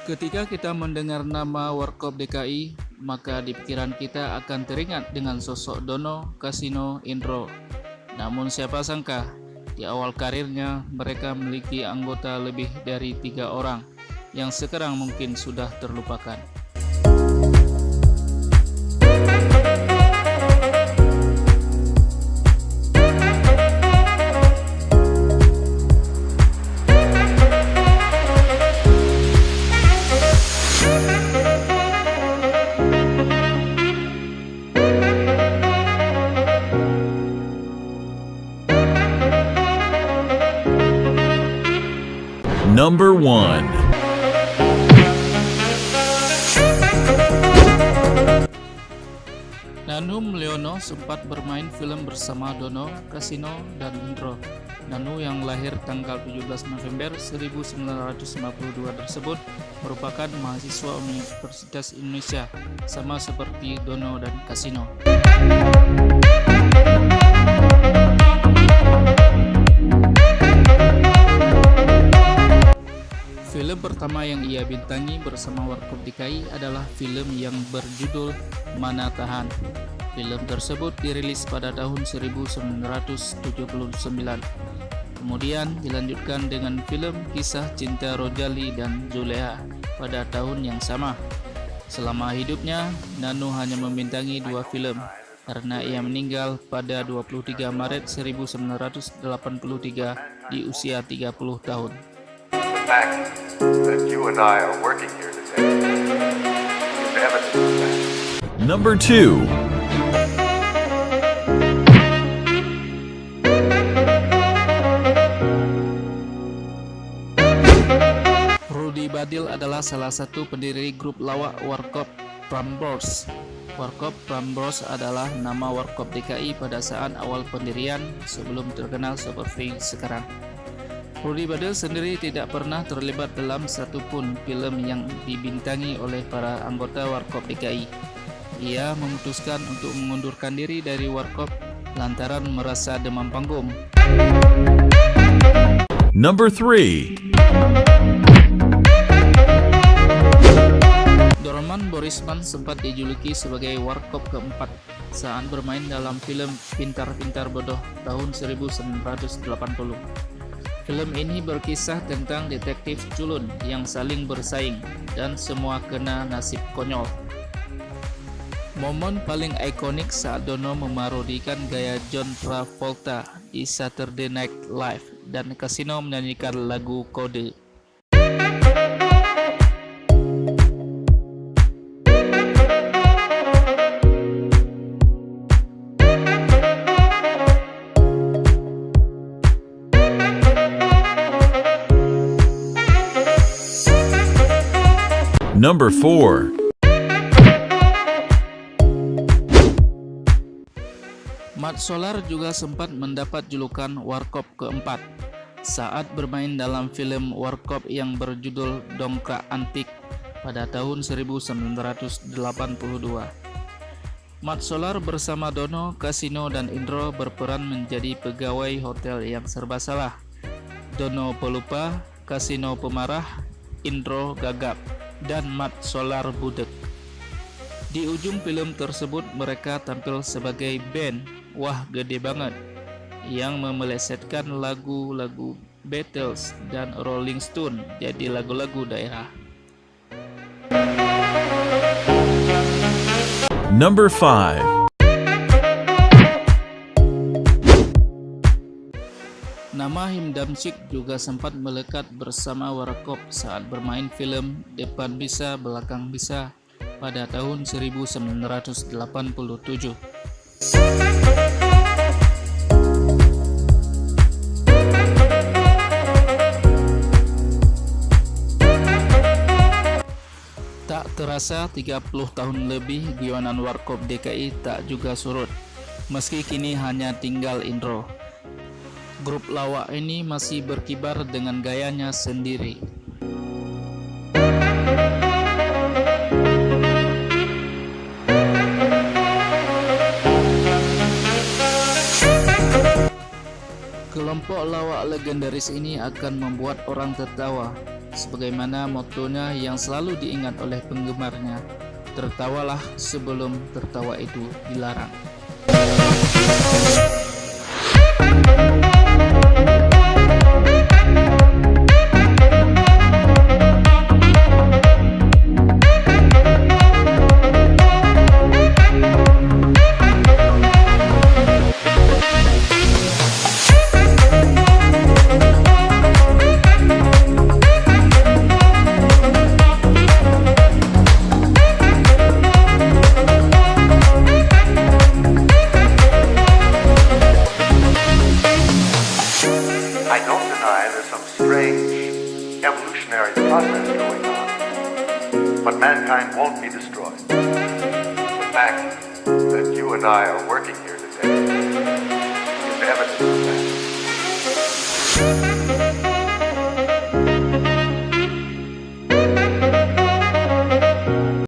Ketika kita mendengar nama Warkop DKI, maka di pikiran kita akan teringat dengan sosok Dono, Kasino, Indro. Namun siapa sangka, di awal karirnya mereka memiliki anggota lebih dari 3 orang, yang sekarang mungkin sudah terlupakan. Number 1. Nanu Leono sempat bermain film bersama Dono, Kasino, dan Indro. Nanu yang lahir tanggal 17 November 1952 tersebut merupakan mahasiswa Universitas Indonesia, sama seperti Dono dan Kasino. Film pertama yang ia bintangi bersama Warkop DKI adalah film yang berjudul Mana Tahan. Film tersebut dirilis pada tahun 1979. Kemudian dilanjutkan dengan film Kisah Cinta Rojali dan Zuleha pada tahun yang sama. Selama hidupnya, Nanu hanya membintangi 2 film karena ia meninggal pada 23 Maret 1983 di usia 30 tahun. Fact that you and I are working here today is evidence of that. Number 2. Rudy Badil adalah salah satu pendiri grup lawak Warkop Prambors. Warkop Prambors adalah nama Warkop DKI pada saat awal pendirian sebelum terkenal seperti sekarang. Rudy Badil sendiri tidak pernah terlibat dalam satupun film yang dibintangi oleh para anggota Warkop DKI. Ia memutuskan untuk mengundurkan diri dari Warkop lantaran merasa demam panggung. Number 3. Dorman Borisman sempat dijuluki sebagai Warkop keempat saat bermain dalam film Pintar-Pintar Bodoh tahun 1980. Film ini berkisah tentang detektif culun yang saling bersaing dan semua kena nasib konyol. Momen paling ikonik saat Dono memarodikan gaya John Travolta di Saturday Night Live dan Kasino menyanyikan lagu Kode. Number 4. Mat Solar juga sempat mendapat julukan Warkop keempat saat bermain dalam film Warkop yang berjudul Dongkrak Antik pada tahun 1982. Mat Solar bersama Dono, Kasino, dan Indro berperan menjadi pegawai hotel yang serba salah. Dono pelupa, Kasino pemarah, Indro gagap, dan Mat Solar budek. Di ujung film tersebut mereka tampil sebagai band Wah Gede Banget yang memelesetkan lagu-lagu Beatles dan Rolling Stone jadi lagu-lagu daerah. Number 5. Nama Him Damsyik juga sempat melekat bersama Warkop saat bermain film Depan Bisa Belakang Bisa pada tahun 1987. Tak terasa 30 tahun lebih guyonan Warkop DKI tak juga surut, meski kini hanya tinggal Indro. Grup lawak ini masih berkibar dengan gayanya sendiri. Kelompok lawak legendaris ini akan membuat orang tertawa sebagaimana motonya yang selalu diingat oleh penggemarnya, tertawalah sebelum tertawa itu dilarang. I don't deny there's some strange evolutionary process going on, but mankind won't be destroyed. The fact that you and I are working here